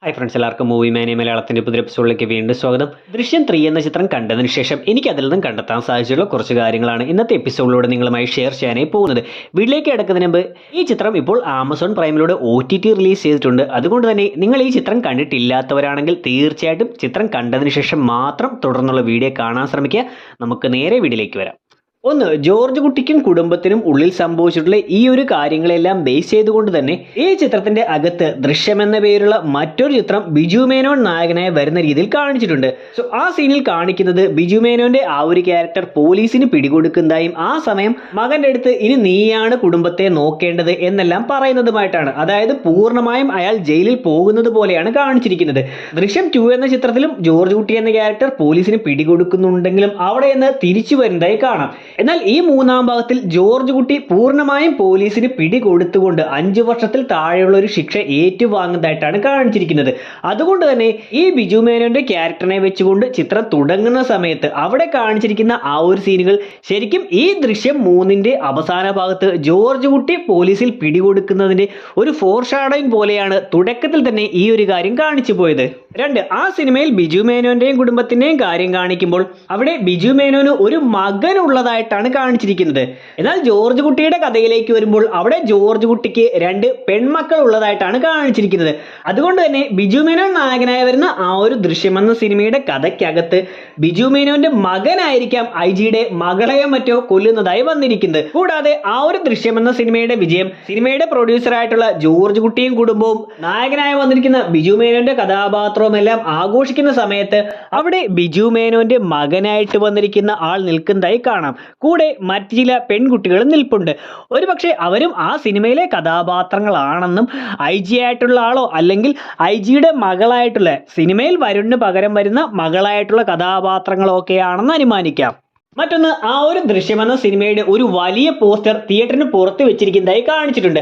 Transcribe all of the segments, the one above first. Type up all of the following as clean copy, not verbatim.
Hi friends, എല്ലാവർക്കും movie മാനി മലയാളത്തിന്റെ പുതിയ എപ്പിസോഡിലേക്ക് വീണ്ടും സ്വാഗതം. ദൃശ്യം 3 എന്ന ചിത്രം കണ്ടതിന് ശേഷം എനിക്ക് അതിൽ നിന്നും കണ്ടെത്താൻ സാധിച്ചിട്ടുള്ള കുറച്ച് കാര്യങ്ങളാണ് ഇന്നത്തെ എപ്പിസോഡിലൂടെ നിങ്ങളുമായി ഷെയർ ചെയ്യാനായി പോകുന്നത്. വീട്ടിലേക്ക് കിടക്കുന്നതിന് മുമ്പ് ഈ ചിത്രം ഇപ്പോൾ ആമസോൺ പ്രൈമിലൂടെ OTT റിലീസ് ചെയ്തിട്ടുണ്ട്. അതുകൊണ്ട് തന്നെ നിങ്ങൾ ഈ ചിത്രം കണ്ടിട്ടില്ലാത്തവരാണെങ്കിൽ തീർച്ചയായിട്ടും ചിത്രം കണ്ടതിന് ശേഷം മാത്രം തുടർന്നുള്ള വീഡിയോ കാണാൻ ശ്രമിക്കുക. നമുക്ക് നേരെ വീഡിയോയിലേക്ക് വരാം. ഒന്ന്, ജോർജ് കുട്ടിക്കും കുടുംബത്തിനും ഉള്ളിൽ സംഭവിച്ചിട്ടുള്ള ഈ ഒരു കാര്യങ്ങളെല്ലാം ബേസ് ചെയ്തുകൊണ്ട് തന്നെ ഈ ചിത്രത്തിന്റെ അകത്ത് ദൃശ്യം എന്ന പേരുള്ള മറ്റൊരു ചിത്രം ബിജു മേനോൻ നായകനായി വരുന്ന രീതിയിൽ കാണിച്ചിട്ടുണ്ട്. സോ ആ സീനിൽ കാണിക്കുന്നത് ബിജു മേനോന്റെ ആ ഒരു ക്യാരക്ടർ പോലീസിന് പിടികൊടുക്കുന്നതായും ആ സമയം മകന്റെ അടുത്ത് ഇനി നീയാണ് കുടുംബത്തെ നോക്കേണ്ടത് എന്നെല്ലാം പറയുന്നതുമായിട്ടാണ്. അതായത് പൂർണ്ണമായും അയാൾ ജയിലിൽ പോകുന്നത് പോലെയാണ് കാണിച്ചിരിക്കുന്നത്. ദൃശ്യം 2 എന്ന ചിത്രത്തിലും ജോർജ് കുട്ടി എന്ന ക്യാരക്ടർ പോലീസിന് പിടികൊടുക്കുന്നുണ്ടെങ്കിലും അവിടെ നിന്ന് തിരിച്ചു വരുന്നതായി കാണാം. എന്നാൽ ഈ മൂന്നാം ഭാഗത്തിൽ ജോർജ് കുട്ടി പൂർണ്ണമായും പോലീസിന് പിടികൊടുത്തുകൊണ്ട് 5 വർഷത്തിൽ താഴെയുള്ള ഒരു ശിക്ഷ ഏറ്റുവാങ്ങുന്നതായിട്ടാണ് കാണിച്ചിരിക്കുന്നത്. അതുകൊണ്ട് തന്നെ ഈ ബിജു മേനോന്റെ ക്യാരക്ടറിനെ വെച്ചുകൊണ്ട് ചിത്രം തുടങ്ങുന്ന സമയത്ത് അവിടെ കാണിച്ചിരിക്കുന്ന ആ ഒരു സീനുകൾ ശരിക്കും ഈ ദൃശ്യം 3ന്റെ അവസാന ഭാഗത്ത് ജോർജ് കുട്ടി പോലീസിൽ പിടികൊടുക്കുന്നതിന്റെ ഒരു ഫോർഷാഡോയിങ് പോലെയാണ് തുടക്കത്തിൽ തന്നെ ഈ ഒരു കാര്യം കാണിച്ചു പോയത്. 2, ആ സിനിമയിൽ ബിജു മേനോന്റെയും കുടുംബത്തിന്റെയും കാര്യം കാണിക്കുമ്പോൾ അവിടെ ബിജു മേനോന് ഒരു മകൻ ഉള്ളതായിട്ടാണ് കാണിച്ചിരിക്കുന്നത്. എന്നാൽ ജോർജ് കുട്ടിയുടെ കഥയിലേക്ക് വരുമ്പോൾ അവിടെ ജോർജ് കുട്ടിക്ക് 2 പെൺമക്കൾ ഉള്ളതായിട്ടാണ് കാണിച്ചിരിക്കുന്നത്. അതുകൊണ്ട് തന്നെ ബിജു മേനോൻ നായകനായി വരുന്ന ആ ഒരു ദൃശ്യം എന്ന സിനിമയുടെ കഥയ്ക്കകത്ത് ബിജു മേനോന്റെ മകനായിരിക്കാം ഐജിയുടെ മകളെയോ മറ്റോ കൊല്ലുന്നതായി വന്നിരിക്കുന്നത്. കൂടാതെ ആ ഒരു ദൃശ്യം എന്ന സിനിമയുടെ വിജയം, സിനിമയുടെ പ്രൊഡ്യൂസർ ആയിട്ടുള്ള ജോർജ് കുട്ടിയും കുടുംബവും നായകനായി വന്നിരിക്കുന്ന ബിജു മേനോന്റെ കഥാപാത്രം എല്ലാം ആഘോഷിക്കുന്ന സമയത്ത് അവിടെ ബിജു മേനോന്റെ മകനായിട്ട് വന്നിരിക്കുന്ന ആൾ നിൽക്കുന്നതായി കാണാം. കൂടെ മറ്റു ചില പെൺകുട്ടികളും നിൽപ്പുണ്ട്. ഒരുപക്ഷെ അവരും ആ സിനിമയിലെ കഥാപാത്രങ്ങളാണെന്നും IG ആയിട്ടുള്ള ആളോ അല്ലെങ്കിൽ IG-യുടെ മകളായിട്ടുള്ള സിനിമയിൽ വരുണിന് പകരം വരുന്ന മകളായിട്ടുള്ള കഥാപാത്രങ്ങളോ ഒക്കെയാണെന്ന് അനുമാനിക്കാം. മറ്റൊന്ന്, ആ ഒരു ദൃശ്യം എന്ന സിനിമയുടെ ഒരു വലിയ പോസ്റ്റർ തിയേറ്ററിന് പുറത്ത് വെച്ചിരിക്കുന്നതായി കാണിച്ചിട്ടുണ്ട്.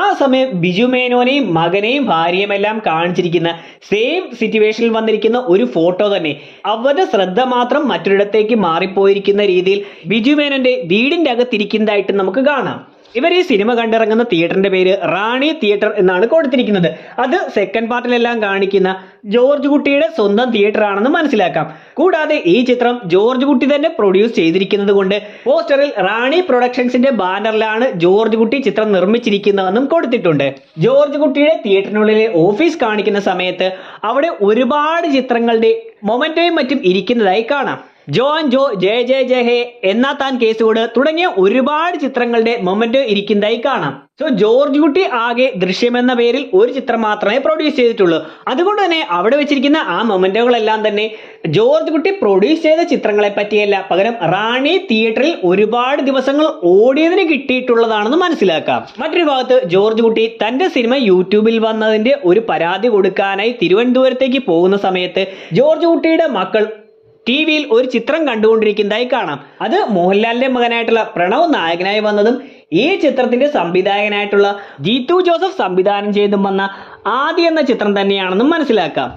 ആ സമയം ബിജു മേനോനെയും മകനെയും ഭാര്യയും എല്ലാം കാണിച്ചിരിക്കുന്ന സെയിം സിറ്റുവേഷനിൽ വന്നിരിക്കുന്ന ഒരു ഫോട്ടോ തന്നെ അവരുടെ ശ്രദ്ധ മാത്രം മറ്റൊരിടത്തേക്ക് മാറിപ്പോയിരിക്കുന്ന രീതിയിൽ ബിജു മേനോന്റെ വീടിന്റെ അകത്തിരിക്കുന്നതായിട്ട് നമുക്ക് കാണാം. ഇവർ ഈ സിനിമ കണ്ടിറങ്ങുന്ന തിയേറ്ററിന്റെ പേര് റാണി തിയേറ്റർ എന്നാണ് കൊടുത്തിരിക്കുന്നത്. അത് സെക്കൻഡ് പാർട്ടിലെല്ലാം കാണിക്കുന്ന ജോർജ് കുട്ടിയുടെ സ്വന്തം തിയേറ്റർ ആണെന്ന് മനസ്സിലാക്കാം. കൂടാതെ ഈ ചിത്രം ജോർജ് കുട്ടി തന്നെ പ്രൊഡ്യൂസ് ചെയ്തിരിക്കുന്നത് കൊണ്ട് പോസ്റ്ററിൽ റാണി പ്രൊഡക്ഷൻസിന്റെ ബാനറിലാണ് ജോർജ് കുട്ടി ചിത്രം നിർമ്മിച്ചിരിക്കുന്നതെന്നും കൊടുത്തിട്ടുണ്ട്. ജോർജ് കുട്ടിയുടെ തിയേറ്ററിനുള്ളിലെ ഓഫീസ് കാണിക്കുന്ന സമയത്ത് അവിടെ ഒരുപാട് ചിത്രങ്ങളുടെ മൊമെന്റോയും മറ്റും ഇരിക്കുന്നതായി കാണാം. ജോൻ ജോ, ജയ ജയ ജയ ഹേ, എന്നാ താൻ കേസുകോട് തുടങ്ങിയ ഒരുപാട് ചിത്രങ്ങളുടെ മൊമെന്റോ ഇരിക്കുന്നതായി കാണാം. സോ ജോർജ് കുട്ടി ആകെ ദൃശ്യം എന്ന പേരിൽ ഒരു ചിത്രം മാത്രമേ പ്രൊഡ്യൂസ് ചെയ്തിട്ടുള്ളൂ. അതുകൊണ്ട് തന്നെ അവിടെ വെച്ചിരിക്കുന്ന ആ മൊമെന്റോകളെല്ലാം തന്നെ ജോർജ് കുട്ടി പ്രൊഡ്യൂസ് ചെയ്ത ചിത്രങ്ങളെ പറ്റിയല്ല, പകരം റാണി തിയേറ്ററിൽ ഒരുപാട് ദിവസങ്ങൾ ഓടിയതിന് കിട്ടിയിട്ടുള്ളതാണെന്ന് മനസ്സിലാക്കാം. മറ്റൊരു ഭാഗത്ത് ജോർജ് കുട്ടി തന്റെ സിനിമ യൂട്യൂബിൽ വന്നതിന്റെ ഒരു പരാതി കൊടുക്കാനായി തിരുവനന്തപുരത്തേക്ക് പോകുന്ന സമയത്ത് ജോർജ് കുട്ടിയുടെ മക്കൾ TV-യിൽ ഒരു ചിത്രം കണ്ടുകൊണ്ടിരിക്കുന്നതായി കാണാം. അത് മോഹൻലാലിന്റെ മകനായിട്ടുള്ള പ്രണവ് നായകനായി വന്നതും ഈ ചിത്രത്തിന്റെ സംവിധായകനായിട്ടുള്ള ജീത്തു ജോസഫ് സംവിധാനം ചെയ്തും വന്ന ആദി എന്ന ചിത്രം തന്നെയാണെന്നും മനസ്സിലാക്കാം.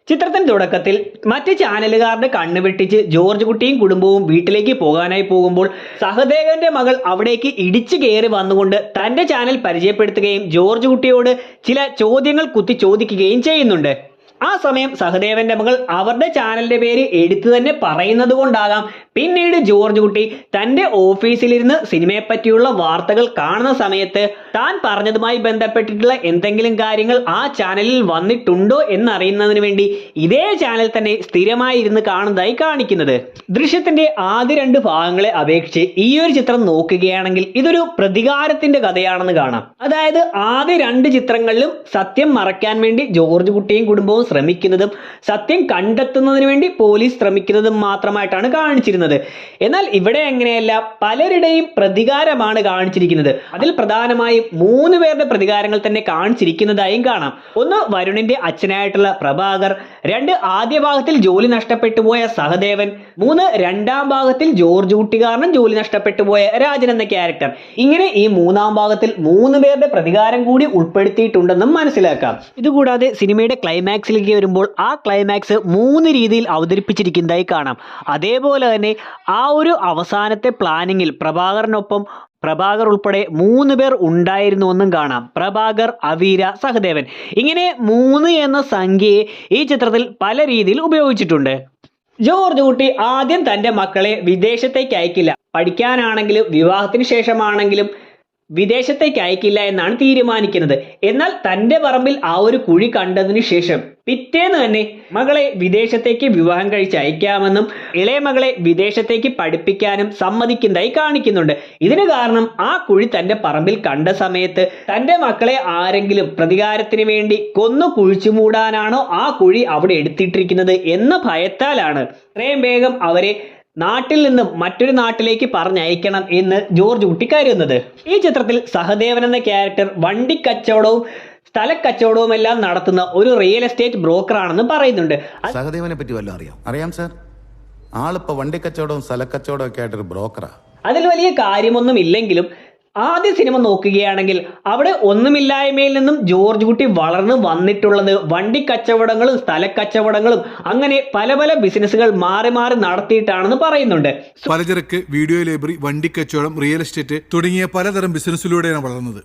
ചിത്രത്തിന്റെ തുടക്കത്തിൽ മറ്റ് ചാനലുകാരുടെ കണ്ണ് വെട്ടിച്ച് ജോർജ് കുട്ടിയും കുടുംബവും വീട്ടിലേക്ക് പോകാനായി പോകുമ്പോൾ സഹദേവന്റെ മകൾ അവിടേക്ക് ഇടിച്ചു കയറി വന്നുകൊണ്ട് തന്റെ ചാനൽ പരിചയപ്പെടുത്തുകയും ജോർജ് കുട്ടിയോട് ചില ചോദ്യങ്ങൾ കുത്തി ചോദിക്കുകയും ചെയ്യുന്നുണ്ട്. ആ സമയം സഹദേവന്റെ മകൾ അവരുടെ ചാനലിന്റെ പേര് എടുത്തു തന്നെ പറയുന്നത് കൊണ്ടാകാം പിന്നീട് ജോർജ് കുട്ടി തന്റെ ഓഫീസിലിരുന്ന് സിനിമയെ പറ്റിയുള്ള വാർത്തകൾ കാണുന്ന സമയത്ത് താൻ പറഞ്ഞതുമായി ബന്ധപ്പെട്ടിട്ടുള്ള എന്തെങ്കിലും കാര്യങ്ങൾ ആ ചാനലിൽ വന്നിട്ടുണ്ടോ എന്നറിയുന്നതിന് വേണ്ടി ഇതേ ചാനൽ തന്നെ സ്ഥിരമായി ഇരുന്ന് കാണുന്നതായി കാണിക്കുന്നത്. ദൃശ്യത്തിന്റെ ആദ്യ 2 ഭാഗങ്ങളെ അപേക്ഷിച്ച് ഈ ഒരു ചിത്രം നോക്കുകയാണെങ്കിൽ ഇതൊരു പ്രതികാരത്തിന്റെ കഥയാണെന്ന് കാണാം. അതായത് ആദ്യ 2 ചിത്രങ്ങളിലും സത്യം മറയ്ക്കാൻ വേണ്ടി ജോർജ് കുട്ടിയും കുടുംബവും ശ്രമിക്കുന്നതും സത്യം കണ്ടെത്തുന്നതിന് വേണ്ടി പോലീസ് ശ്രമിക്കുന്നതും മാത്രമായിട്ടാണ് കാണിച്ചിരുന്നത്. എന്നാൽ ഇവിടെ അങ്ങനെയല്ല, പലരുടെയും പ്രതികാരമാണ് കാണിച്ചിരിക്കുന്നത്. അതിൽ പ്രധാനമായും 3 പേരുടെ പ്രതികാരങ്ങൾ തന്നെ കാണിച്ചിരിക്കുന്നതായും കാണാം. ഒന്ന്, വരുണിന്റെ അച്ഛനായിട്ടുള്ള പ്രഭാകർ. 2, ആദ്യ ഭാഗത്തിൽ ജോലി നഷ്ടപ്പെട്ടു പോയ സഹദേവൻ. 3, രണ്ടാം ഭാഗത്തിൽ ജോർജ് കുട്ടി കാരണം ജോലി നഷ്ടപ്പെട്ടു പോയ രാജൻ എന്ന ക്യാരക്ടർ. ഇങ്ങനെ ഈ 3-ാം ഭാഗത്തിൽ 3 പേരുടെ പ്രതികാരം കൂടി ഉൾപ്പെടുത്തിയിട്ടുണ്ടെന്നും മനസ്സിലാക്കാം. ഇതുകൂടാതെ സിനിമയുടെ ക്ലൈമാക്സിലേക്ക് വരുമ്പോൾ ആ ക്ലൈമാക്സ് 3 രീതിയിൽ അവതരിപ്പിച്ചിരിക്കുന്നതായി കാണാം. അതേപോലെ തന്നെ ആ ഒരു അവസാനത്തെ പ്ലാനിങ്ങിൽ പ്രഭാകരനൊപ്പം പ്രഭാകർ ഉൾപ്പെടെ 3 പേർ ഉണ്ടായിരുന്നുവെന്നും കാണാം. പ്രഭാകർ, അവീര, സഹദേവൻ, ഇങ്ങനെ 3 എന്ന സംഖ്യയെ ഈ ചിത്രത്തിൽ പല രീതിയിൽ ഉപയോഗിച്ചിട്ടുണ്ട്. ജോർജ് കുട്ടി ആദ്യം തൻ്റെ മക്കളെ വിദേശത്തേക്ക് അയക്കില്ല, പഠിക്കാനാണെങ്കിലും വിവാഹത്തിന് ശേഷമാണെങ്കിലും വിദേശത്തേക്ക് അയക്കില്ല എന്നാണ് തീരുമാനിക്കുന്നത്. എന്നാൽ തൻ്റെ പറമ്പിൽ ആ ഒരു കുഴി കണ്ടതിന് ശേഷം പിറ്റേന്ന് തന്നെ മകളെ വിദേശത്തേക്ക് വിവാഹം കഴിച്ച് അയക്കാമെന്നും ഇളയ മകളെ വിദേശത്തേക്ക് പഠിപ്പിക്കാനും സമ്മതിക്കുന്നതായി കാണിക്കുന്നുണ്ട്. ഇതിന് കാരണം ആ കുഴി തൻ്റെ പറമ്പിൽ കണ്ട സമയത്ത് തൻ്റെ മക്കളെ ആരെങ്കിലും പ്രതികാരത്തിന് വേണ്ടി കൊന്നു കുഴിച്ചു മൂടാനാണോ ആ കുഴി അവിടെ എടുത്തിട്ടിരിക്കുന്നത് എന്ന ഭയത്താലാണ് എത്രയും വേഗം അവരെ നാട്ടിൽ നിന്നും മറ്റൊരു നാട്ടിലേക്ക് പറഞ്ഞയക്കണം എന്ന് ജോർജ് കുട്ടി കരുതുന്നത്. ഈ ചിത്രത്തിൽ സഹദേവൻ എന്ന ക്യാരക്ടർ വണ്ടി കച്ചവടവും സ്ഥലക്കച്ചവടവും എല്ലാം നടത്തുന്ന ഒരു റിയൽ എസ്റ്റേറ്റ് ബ്രോക്കർ ആണെന്ന് പറയുന്നുണ്ട്. സഹദേവനെ പറ്റി വല്ലതും അറിയാം? അറിയാം സാർ. ആളിപ്പോ വണ്ടി കച്ചവടവും സ്ഥലക്കച്ചവടവും ഒക്കെ ആയിട്ടൊരു ബ്രോക്കറാ. അതിൽ വലിയ കാര്യമൊന്നും ഇല്ലെങ്കിലും ആദ്യ സിനിമ നോക്കുകയാണെങ്കിൽ അവിടെ ഒന്നുമില്ലായ്മയിൽ നിന്നും ജോർജ് കുട്ടി വളർന്നു വന്നിട്ടുള്ളത് വണ്ടി കച്ചവടങ്ങളും സ്ഥലക്കച്ചവടങ്ങളും അങ്ങനെ പല പല ബിസിനസ്സുകൾ മാറി മാറി നടത്തിയിട്ടാണെന്ന് പറയുന്നുണ്ട്. പലചരക്ക്, വീഡിയോ ലൈബ്രറി, വണ്ടി കച്ചവടം, റിയൽ എസ്റ്റേറ്റ് തുടങ്ങിയ പലതരം ബിസിനസ്സിലൂടെയാണ് വളർന്നത്.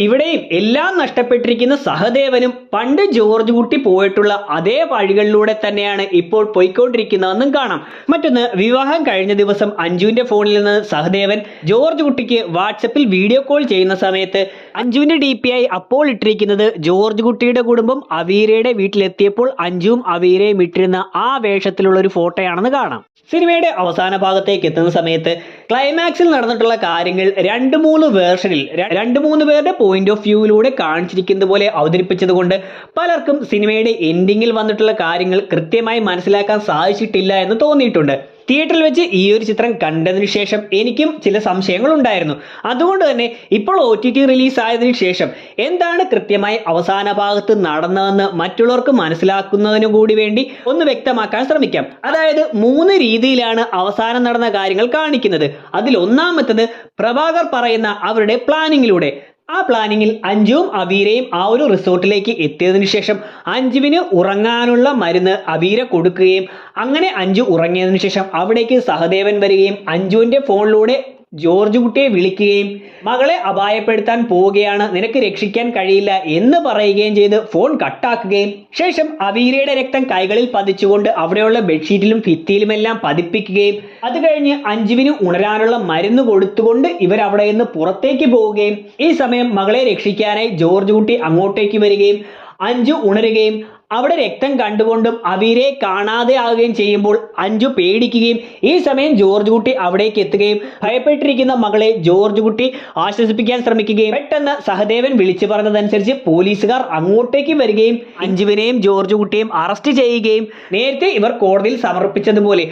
ഇവിടെയും എല്ലാം നഷ്ടപ്പെട്ടിരിക്കുന്ന സഹദേവനും പണ്ട് ജോർജ് കുട്ടി പോയിട്ടുള്ള അതേ വഴികളിലൂടെ തന്നെയാണ് ഇപ്പോൾ പോയിക്കൊണ്ടിരിക്കുന്നതെന്നും കാണാം. മറ്റൊന്ന്, വിവാഹം കഴിഞ്ഞ ദിവസം അഞ്ജുവിന്റെ ഫോണിൽ നിന്ന് സഹദേവൻ ജോർജ് കുട്ടിക്ക് വാട്സപ്പിൽ വീഡിയോ കോൾ ചെയ്യുന്ന സമയത്ത് അഞ്ജുവിന്റെ DP ആയി അപ്പോൾ ഇട്ടിരിക്കുന്നത് ജോർജ് കുട്ടിയുടെ കുടുംബം അവീരയുടെ വീട്ടിലെത്തിയപ്പോൾ അഞ്ജുവും അവീരയും ഇട്ടിരുന്ന ആ വേഷത്തിലുള്ള ഒരു ഫോട്ടോയാണെന്ന് കാണാം. സിനിമയുടെ അവസാന ഭാഗത്തേക്ക് എത്തുന്ന സമയത്ത് ക്ലൈമാക്സിൽ നടന്നിട്ടുള്ള കാര്യങ്ങൾ 2-3 വേർഷനിൽ 2-3 പേരുടെ പോയിന്റ് ഓഫ് വ്യൂവിലൂടെ കാണിച്ചിരിക്കുന്നത് പോലെ അവതരിപ്പിച്ചത് കൊണ്ട് പലർക്കും സിനിമയുടെ എൻഡിങ്ങിൽ വന്നിട്ടുള്ള കാര്യങ്ങൾ കൃത്യമായി മനസ്സിലാക്കാൻ സാധിച്ചിട്ടില്ല എന്ന് തോന്നിയിട്ടുണ്ട്. തിയേറ്ററിൽ വെച്ച് ഈ ഒരു ചിത്രം കണ്ടതിന് ശേഷം എനിക്കും ചില സംശയങ്ങൾ ഉണ്ടായിരുന്നു. അതുകൊണ്ട് തന്നെ ഇപ്പോൾ OTT റിലീസ് ആയതിനു ശേഷം എന്താണ് കൃത്യമായി അവസാന ഭാഗത്ത് നടന്നതെന്ന് മറ്റുള്ളവർക്ക് മനസ്സിലാക്കുന്നതിനു കൂടി വേണ്ടി ഒന്ന് വ്യക്തമാക്കാൻ ശ്രമിക്കാം. അതായത് 3 രീതിയിലാണ് അവസാനം നടന്ന കാര്യങ്ങൾ കാണിക്കുന്നത്. അതിൽ ഒന്നാമത്തത് പ്രഭാകർ പറയുന്ന അവരുടെ പ്ലാനിങ്ങിലൂടെ. ആ പ്ലാനിങ്ങിൽ അഞ്ജുവും അവീരയും ആ ഒരു റിസോർട്ടിലേക്ക് എത്തിയതിനു ശേഷം അഞ്ജുവിന് ഉറങ്ങാനുള്ള മരുന്ന് അവീര കൊടുക്കുകയും അങ്ങനെ അഞ്ജു ഉറങ്ങിയതിനു ശേഷം അവിടേക്ക് സഹദേവൻ വരികയും അഞ്ജുവിന്റെ ഫോണിലൂടെ ജോർജ് കുട്ടിയെ വിളിക്കുകയും മകളെ അപായപ്പെടുത്താൻ പോവുകയാണ്, നിനക്ക് രക്ഷിക്കാൻ കഴിയില്ല എന്ന് പറയുകയും ചെയ്ത് ഫോൺ കട്ടാക്കുകയും ശേഷം അവീരയുടെ രക്തം കൈകളിൽ പതിച്ചുകൊണ്ട് അവിടെയുള്ള ബെഡ്ഷീറ്റിലും ഭിത്തിയിലുമെല്ലാം പതിപ്പിക്കുകയും അത് കഴിഞ്ഞ് അഞ്ജുവിന് ഉണരാനുള്ള മരുന്ന് കൊടുത്തുകൊണ്ട് ഇവർ അവിടെ നിന്ന് പുറത്തേക്ക് പോവുകയും ഈ സമയം മകളെ രക്ഷിക്കാനായി ജോർജ് കുട്ടി അങ്ങോട്ടേക്ക് വരികയും അഞ്ജു ഉണരുകയും അവിടെ രക്തം കണ്ടുകൊണ്ടും അവീരയെ കാണാതെ ആവുകയും ചെയ്യുമ്പോൾ അഞ്ജു പേടിക്കുകയും ഈ സമയം ജോർജ് കുട്ടി അവിടേക്ക് എത്തുകയും ഭയപ്പെട്ടിരിക്കുന്ന മകളെ ജോർജ് കുട്ടി ആശ്വസിപ്പിക്കാൻ ശ്രമിക്കുകയും പെട്ടെന്ന് സഹദേവൻ വിളിച്ചു പറഞ്ഞതനുസരിച്ച് പോലീസുകാർ അങ്ങോട്ടേക്ക് വരികയും അഞ്ജുവിനെയും ജോർജ് കുട്ടിയെയും അറസ്റ്റ് ചെയ്യുകയും നേരത്തെ ഇവർ കോടതിയിൽ സമർപ്പിച്ചതുപോലെ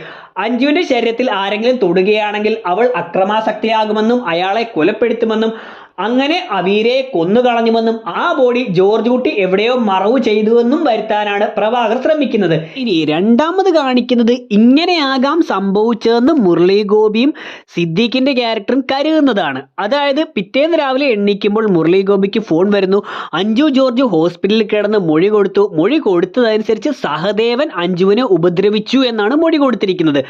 അഞ്ജുവിന്റെ ശരീരത്തിൽ ആരെങ്കിലും തൊടുകയാണെങ്കിൽ അവൾ അക്രമാസക്തിയാകുമെന്നും അയാളെ കൊലപ്പെടുത്തുമെന്നും അങ്ങനെ അവീരയെ കൊന്നുകളഞ്ഞുവെന്നും ആ ബോഡി ജോർജ് കുട്ടി എവിടെയോ മറവ് ചെയ്തുവെന്നും വരുത്താനാണ് പ്രഭാകർ ശ്രമിക്കുന്നത്. ഇനി രണ്ടാമത് കാണിക്കുന്നത് ഇങ്ങനെയാകാം സംഭവിച്ചതെന്ന് മുരളി ഗോപിയും സിദ്ദീഖിന്റെ ക്യാരക്ടറും കരുതുന്നതാണ്. അതായത് പിറ്റേന്ന് രാവിലെ എണീക്കുമ്പോൾ മുരളി ഗോപിക്ക് ഫോൺ വരുന്നു, അഞ്ജു ജോർജ് ഹോസ്പിറ്റലിൽ കിടന്ന് മൊഴി കൊടുത്തു, മൊഴി കൊടുത്തതനുസരിച്ച് സഹദേവൻ അഞ്ജുവിനെ ഉപദ്രവിച്ചു എന്നാണ് മൊഴി കൊടുത്തിരിക്കുന്നത്.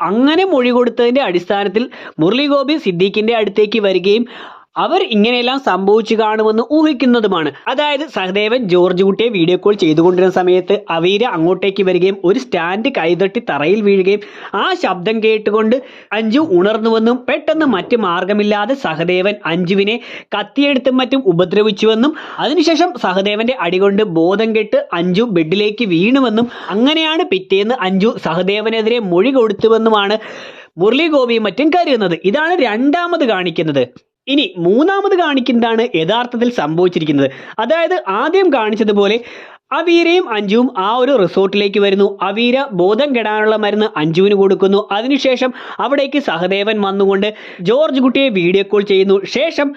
അങ്ങനെ മൊഴി കൊടുത്തതിന്റെ അടിസ്ഥാനത്തിൽ മുരളി ഗോപി സിദ്ദീഖിന്റെ അടുത്തേക്ക് വരികയും അവർ ഇങ്ങനെയെല്ലാം സംഭവിച്ചു കാണുമെന്ന് ഊഹിക്കുന്നതുമാണ്. അതായത് സഹദേവൻ ജോർജ് കുട്ടിയെ വീഡിയോ കോൾ ചെയ്തുകൊണ്ടിരുന്ന സമയത്ത് അവീര അങ്ങോട്ടേക്ക് വരികയും ഒരു സ്റ്റാൻഡ് കൈതട്ടി തറയിൽ വീഴുകയും ആ ശബ്ദം കേട്ടുകൊണ്ട് അഞ്ജു ഉണർന്നുവെന്നും പെട്ടെന്ന് മറ്റ് മാർഗമില്ലാതെ സഹദേവൻ അഞ്ജുവിനെ കത്തിയെടുത്തും മറ്റും ഉപദ്രവിച്ചുവെന്നും അതിനുശേഷം സഹദേവന്റെ അടികൊണ്ട് ബോധം കെട്ട് അഞ്ജു ബെഡിലേക്ക് വീണുവെന്നും അങ്ങനെയാണ് പിറ്റേന്ന് അഞ്ജു സഹദേവനെതിരെ മൊഴി കൊടുത്തുവെന്നുമാണ് മുരളി ഗോപിയും മറ്റും കരുതുന്നത്. ഇതാണ് രണ്ടാമത് കാണിക്കുന്നത്. ഇനി മൂന്നാമത് കാണിക്കുന്നതാണ് യഥാർത്ഥത്തിൽ സംഭവിച്ചിരിക്കുന്നത്. അതായത് ആദ്യം കാണിച്ചതുപോലെ അവീരയും അഞ്ജുവും ആ ഒരു റിസോർട്ടിലേക്ക് വരുന്നു. അവീര ബോധം കെടാനുള്ള മരുന്ന് അഞ്ജുവിന് കൊടുക്കുന്നു. അതിനുശേഷം അവിടേക്ക് സഹദേവൻ വന്നുകൊണ്ട് ജോർജ് കുട്ടിയെ വീഡിയോ കോൾ ചെയ്യുന്നു. ശേഷം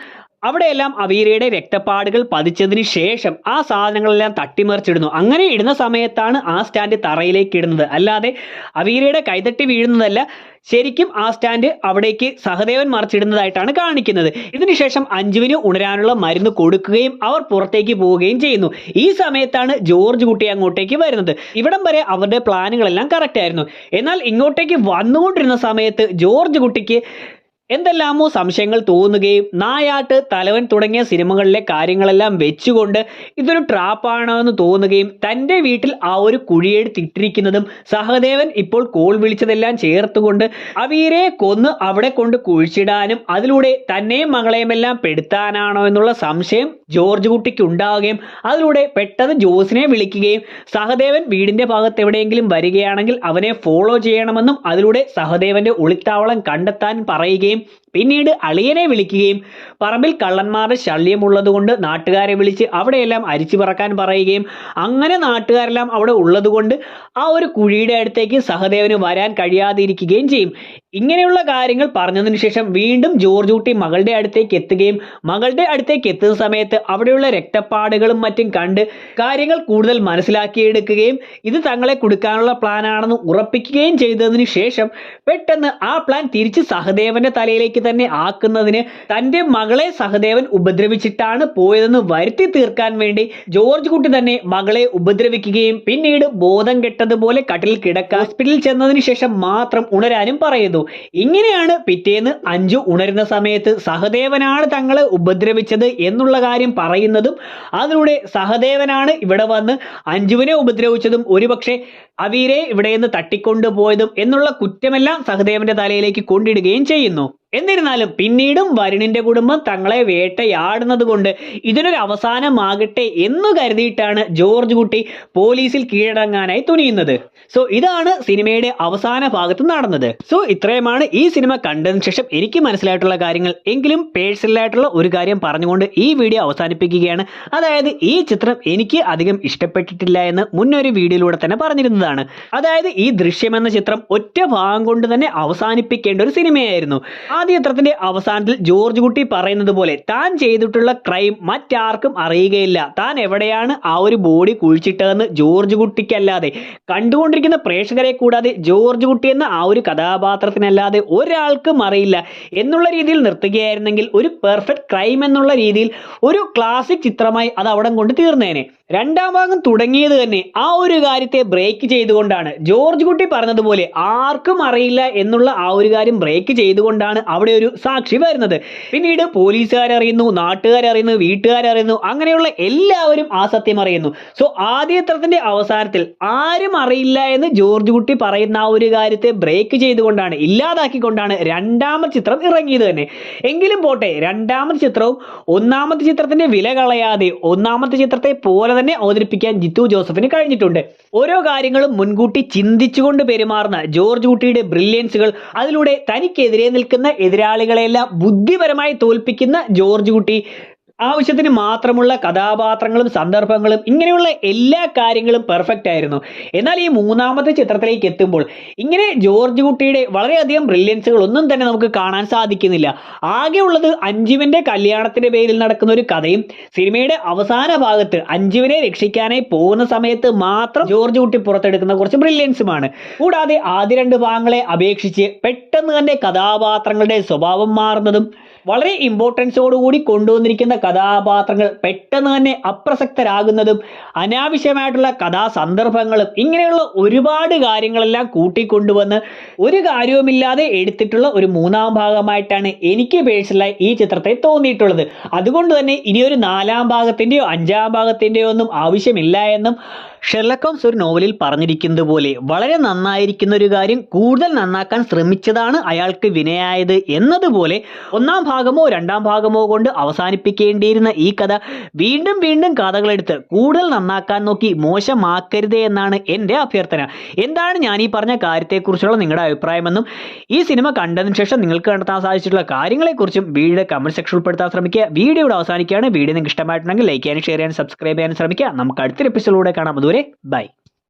അവിടെയെല്ലാം അവീരയുടെ രക്തപ്പാടുകൾ പതിച്ചതിന് ശേഷം ആ സാധനങ്ങളെല്ലാം തട്ടിമറിച്ചിടുന്നു. അങ്ങനെ ഇടുന്ന സമയത്താണ് ആ സ്റ്റാൻഡ് തറയിലേക്ക് ഇടുന്നത്, അല്ലാതെ അവീരയുടെ കൈതട്ടി വീഴുന്നതല്ല. ശരിക്കും ആ സ്റ്റാൻഡ് അവിടേക്ക് സഹദേവൻ മറിച്ചിടുന്നതായിട്ടാണ് കാണിക്കുന്നത്. ഇതിനുശേഷം അഞ്ജുവിന് ഉണരാനുള്ള മരുന്ന് കൊടുക്കുകയും അവർ പുറത്തേക്ക് പോവുകയും ചെയ്യുന്നു. ഈ സമയത്താണ് ജോർജ് കുട്ടി അങ്ങോട്ടേക്ക് വരുന്നത്. ഇവിടം വരെ അവരുടെ പ്ലാനുകളെല്ലാം കറക്റ്റ് ആയിരുന്നു. എന്നാൽ ഇങ്ങോട്ടേക്ക് വന്നുകൊണ്ടിരുന്ന സമയത്ത് ജോർജ് കുട്ടിക്ക് എന്തെല്ലാമോ സംശയങ്ങൾ തോന്നുകയും നായാട്ട്, തലവൻ തുടങ്ങിയ സിനിമകളിലെ കാര്യങ്ങളെല്ലാം വെച്ചുകൊണ്ട് ഇതൊരു ട്രാപ്പാണോ എന്ന് തോന്നുകയും തൻ്റെ വീട്ടിൽ ആ ഒരു കുഴിയെടുത്തിട്ടിരിക്കുന്നതും സഹദേവൻ ഇപ്പോൾ കോൾ വിളിച്ചതെല്ലാം ചേർത്തുകൊണ്ട് അവീരെ കൊന്ന് അവിടെ കൊണ്ട് കുഴിച്ചിടാനും അതിലൂടെ തന്നെയും മകളെയും എല്ലാം പെടുത്താനാണോ എന്നുള്ള സംശയം ജോർജ് കുട്ടിക്ക് ഉണ്ടാവുകയും അതിലൂടെ പെട്ടെന്ന് ജോസിനെ വിളിക്കുകയും സഹദേവൻ വീടിന്റെ ഭാഗത്ത് എവിടെയെങ്കിലും വരികയാണെങ്കിൽ അവനെ ഫോളോ ചെയ്യണമെന്നും അതിലൂടെ സഹദേവന്റെ ഒളിത്താവളം കണ്ടെത്താൻ പറയുകയും പിന്നീട് അളിയനെ വിളിക്കുകയും പറമ്പിൽ കള്ളന്മാരുടെ ശല്യമുള്ളതുകൊണ്ട് നാട്ടുകാരെ വിളിച്ച് അവിടെയെല്ലാം അരിച്ചു പറക്കാൻ പറയുകയും അങ്ങനെ നാട്ടുകാരെല്ലാം അവിടെ ഉള്ളതുകൊണ്ട് ആ ഒരു കുഴിയുടെ അടുത്തേക്ക് സഹദേവന് വരാൻ കഴിയാതിരിക്കുകയും ചെയ്യും. ഇങ്ങനെയുള്ള കാര്യങ്ങൾ പറഞ്ഞതിന് ശേഷം വീണ്ടും ജോർജ് കുട്ടി മകളുടെ അടുത്തേക്ക് എത്തുകയും മകളുടെ അടുത്തേക്ക് എത്തുന്ന സമയത്ത് അവിടെയുള്ള രക്തപ്പാടുകളും മറ്റും കണ്ട് കാര്യങ്ങൾ കൂടുതൽ മനസ്സിലാക്കിയെടുക്കുകയും ഇത് തങ്ങളെ കൊടുക്കാനുള്ള പ്ലാനാണെന്ന് ഉറപ്പിക്കുകയും ചെയ്തതിന് ശേഷം പെട്ടെന്ന് ആ പ്ലാൻ തിരിച്ച് സഹദേവന്റെ തലയിലേക്ക് തന്നെ ആക്കുന്നതിന് തന്റെ മകളെ സഹദേവൻ ഉപദ്രവിച്ചിട്ടാണ് പോയതെന്ന് വരുത്തി തീർക്കാൻ വേണ്ടി ജോർജ് കുട്ടി തന്നെ മകളെ ഉപദ്രവിക്കുകയും പിന്നീട് ബോധം കെട്ടതുപോലെ കട്ടിൽ കിടക്കാൻ ഹോസ്പിറ്റലിൽ ചെന്നതിന് ശേഷം മാത്രം ഉണരാനും പറയുന്നു. ഇങ്ങനെയാണ് പിറ്റേന്ന് അഞ്ജു ഉണരുന്ന സമയത്ത് സഹദേവനാണ് തങ്ങളെ ഉപദ്രവിച്ചത് എന്നുള്ള കാര്യം പറയുന്നതും അതിലൂടെ സഹദേവനാണ് ഇവിടെ വന്ന് അഞ്ജുവിനെ ഉപദ്രവിച്ചതും ഒരുപക്ഷെ അവീരെ ഇവിടെ നിന്ന് തട്ടിക്കൊണ്ടുപോയതും എന്നുള്ള കുറ്റമെല്ലാം സഹദേവന്റെ തലയിലേക്ക് കൊണ്ടിടുകയും ചെയ്യുന്നു. എന്നിരുന്നാലും പിന്നീടും വരുണിന്റെ കുടുംബം തങ്ങളെ വേട്ടയാടുന്നത് കൊണ്ട് ഇതിനൊരു അവസാനമാകട്ടെ എന്ന് കരുതിയിട്ടാണ് ജോർജ് കുട്ടി പോലീസിൽ കീഴടങ്ങാനായി തുനിയുന്നത്. സോ ഇതാണ് സിനിമയുടെ അവസാന ഭാഗത്ത് നടന്നത്. സോ ഇത്രയുമാണ് ഈ സിനിമ കണ്ടതിന് ശേഷം എനിക്ക് മനസ്സിലായിട്ടുള്ള കാര്യങ്ങൾ. എങ്കിലും പേഴ്സണലായിട്ടുള്ള ഒരു കാര്യം പറഞ്ഞുകൊണ്ട് ഈ വീഡിയോ അവസാനിപ്പിക്കുകയാണ്. അതായത് ഈ ചിത്രം എനിക്ക് അധികം ഇഷ്ടപ്പെട്ടിട്ടില്ല എന്ന് മുന്നൊരു വീഡിയോയിലൂടെ തന്നെ പറഞ്ഞിരുന്നതാണ്. അതായത് ഈ ദൃശ്യം എന്ന ചിത്രം ഒറ്റ ഭാഗം കൊണ്ട് തന്നെ അവസാനിപ്പിക്കേണ്ട ഒരു സിനിമയായിരുന്നു. ആദ്യ ചിത്രത്തിന്റെ അവസാനത്തിൽ ജോർജ് കുട്ടി പറയുന്നത് പോലെ താൻ ചെയ്തിട്ടുള്ള ക്രൈം മറ്റാർക്കും അറിയുകയില്ല, താൻ എവിടെയാണ് ആ ഒരു ബോഡി കുഴിച്ചിട്ടതെന്ന് ജോർജ് കുട്ടിക്കല്ലാതെ കണ്ടുകൊണ്ടിരിക്കുന്ന പ്രേക്ഷകരെ കൂടാതെ ജോർജ് കുട്ടി എന്ന ആ ഒരു കഥാപാത്രത്തിനല്ലാതെ ഒരാൾക്കും അറിയില്ല എന്നുള്ള രീതിയിൽ നിർത്തുകയായിരുന്നെങ്കിൽ ഒരു പെർഫെക്റ്റ് ക്രൈം എന്നുള്ള രീതിയിൽ ഒരു ക്ലാസിക് ചിത്രമായി അത് അവിടെ കൊണ്ട് തീർന്നേനെ. രണ്ടാം ഭാഗം തുടങ്ങിയത് തന്നെ ആ ഒരു കാര്യത്തെ ബ്രേക്ക് ചെയ്തുകൊണ്ടാണ്. ജോർജ് കുട്ടി പറഞ്ഞതുപോലെ ആർക്കും അറിയില്ല എന്നുള്ള ആ ഒരു കാര്യം ബ്രേക്ക് ചെയ്തുകൊണ്ടാണ് അവിടെ ഒരു സാക്ഷി വരുന്നത്. പിന്നീട് പോലീസുകാരറിയുന്നു, നാട്ടുകാരറിയുന്നു, വീട്ടുകാരറിയുന്നു, അങ്ങനെയുള്ള എല്ലാവരും ആ സത്യം അറിയുന്നു. സോ ആദ്യ ചിത്രത്തിന്റെ അവസാനത്തിൽ ആരും അറിയില്ല എന്ന് ജോർജ് കുട്ടി പറയുന്ന ആ ഒരു കാര്യത്തെ ബ്രേക്ക് ചെയ്തുകൊണ്ടാണ്, ഇല്ലാതാക്കിക്കൊണ്ടാണ് രണ്ടാമത്തെ ചിത്രം ഇറങ്ങിയത് തന്നെ. എങ്കിലും പോട്ടെ, രണ്ടാമത്തെ ചിത്രവും ഒന്നാമത്തെ ചിത്രത്തിന്റെ വില കളയാതെ ഒന്നാമത്തെ ചിത്രത്തെ പോലെ തന്നെ അവതരിപ്പിക്കാൻ ജിത്തു ജോസഫിന് കഴിഞ്ഞിട്ടുണ്ട്. ഓരോ കാര്യങ്ങളും മുൻകൂട്ടി ചിന്തിച്ചുകൊണ്ട് പെരുമാറുന്ന ജോർജ് കുട്ടിയുടെ ബ്രില്യൻസുകൾ, അതിലൂടെ തനിക്കെതിരെ നിൽക്കുന്ന എതിരാളികളെല്ലാം ബുദ്ധിപരമായി തോൽപ്പിക്കുന്ന ജോർജ് കുട്ടി, ആവശ്യത്തിന് മാത്രമുള്ള കഥാപാത്രങ്ങളും സന്ദർഭങ്ങളും, ഇങ്ങനെയുള്ള എല്ലാ കാര്യങ്ങളും പെർഫെക്റ്റ് ആയിരുന്നു. എന്നാൽ ഈ മൂന്നാമത്തെ ചിത്രത്തിലേക്ക് എത്തുമ്പോൾ ഇങ്ങനെ ജോർജ് കുട്ടിയുടെ വളരെയധികം ബ്രില്യൻസുകൾ ഒന്നും തന്നെ നമുക്ക് കാണാൻ സാധിക്കുന്നില്ല. ആകെയുള്ളത് അഞ്ജുവിന്റെ കല്യാണത്തിന്റെ പേരിൽ നടക്കുന്ന ഒരു കഥയും സിനിമയുടെ അവസാന ഭാഗത്ത് അഞ്ജുവിനെ രക്ഷിക്കാനായി പോകുന്ന സമയത്ത് മാത്രം ജോർജ് കുട്ടി പുറത്തെടുക്കുന്ന കുറച്ച് ബ്രില്യൻസുമാണ്. കൂടാതെ ആദ്യ രണ്ട് ഭാഗങ്ങളെ അപേക്ഷിച്ച് പെട്ടെന്ന് തന്നെ കഥാപാത്രങ്ങളുടെ സ്വഭാവം മാറുന്നതും വളരെ ഇമ്പോർട്ടൻസോടുകൂടി കൊണ്ടുവന്നിരിക്കുന്ന കഥാപാത്രങ്ങൾ പെട്ടെന്ന് തന്നെ അപ്രസക്തരാകുന്നതും അനാവശ്യമായിട്ടുള്ള കഥാസന്ദർഭങ്ങളും, ഇങ്ങനെയുള്ള ഒരുപാട് കാര്യങ്ങളെല്ലാം കൂട്ടിക്കൊണ്ടുവന്ന് ഒരു കാര്യവുമില്ലാതെ എടുത്തിട്ടുള്ള ഒരു മൂന്നാം ഭാഗമായിട്ടാണ് എനിക്ക് പേഴ്സണലായി ഈ ചിത്രത്തെ തോന്നിയിട്ടുള്ളത്. അതുകൊണ്ട് തന്നെ ഇനിയൊരു നാലാം ഭാഗത്തിന്റെയോ അഞ്ചാം ഭാഗത്തിന്റെയോ ഒന്നും ആവശ്യമില്ല എന്നും ഷെർലക് ഹോംസ് ഒരു നോവലിൽ പറഞ്ഞിരിക്കുന്നത് പോലെ വളരെ നന്നായിരിക്കുന്ന ഒരു കാര്യം കൂടുതൽ നന്നാക്കാൻ ശ്രമിച്ചതാണ് അയാൾക്ക് വിനയായത് എന്നതുപോലെ ഒന്നാം ഭാഗമോ രണ്ടാം ഭാഗമോ കൊണ്ട് അവസാനിപ്പിക്കേണ്ടിയിരുന്ന ഈ കഥ വീണ്ടും വീണ്ടും കഥകളെടുത്ത് കൂടുതൽ നന്നാക്കാൻ നോക്കി മോശമാക്കരുതേ എന്നാണ് എൻ്റെ അഭ്യർത്ഥന. എന്താണ് ഞാൻ ഈ പറഞ്ഞ കാര്യത്തെക്കുറിച്ചുള്ള നിങ്ങളുടെ അഭിപ്രായമെന്നും ഈ സിനിമ കണ്ടതിന് ശേഷം നിങ്ങൾക്ക് കണ്ടെത്താൻ സാധിച്ചിട്ടുള്ള കാര്യങ്ങളെക്കുറിച്ചും വീഡിയോ കമന്റ് സെക്ഷൻ ഉൾപ്പെടുത്താൻ ശ്രമിക്കുക. വീഡിയോ ഇവിടെ അവസാനിക്കുകയാണ്. വീഡിയോ നിങ്ങൾക്ക് ഇഷ്ടമായിട്ടുണ്ടെങ്കിൽ ലൈക്ക് ചെയ്യാനും ഷെയർ ചെയ്യാനും സബ്സ്ക്രൈബ് ചെയ്യാനും ശ്രമിക്കുക. നമുക്ക് അടുത്തൊരു എപ്പിസോഡിലൂടെ കാണാം. അതുവരെ ബൈ.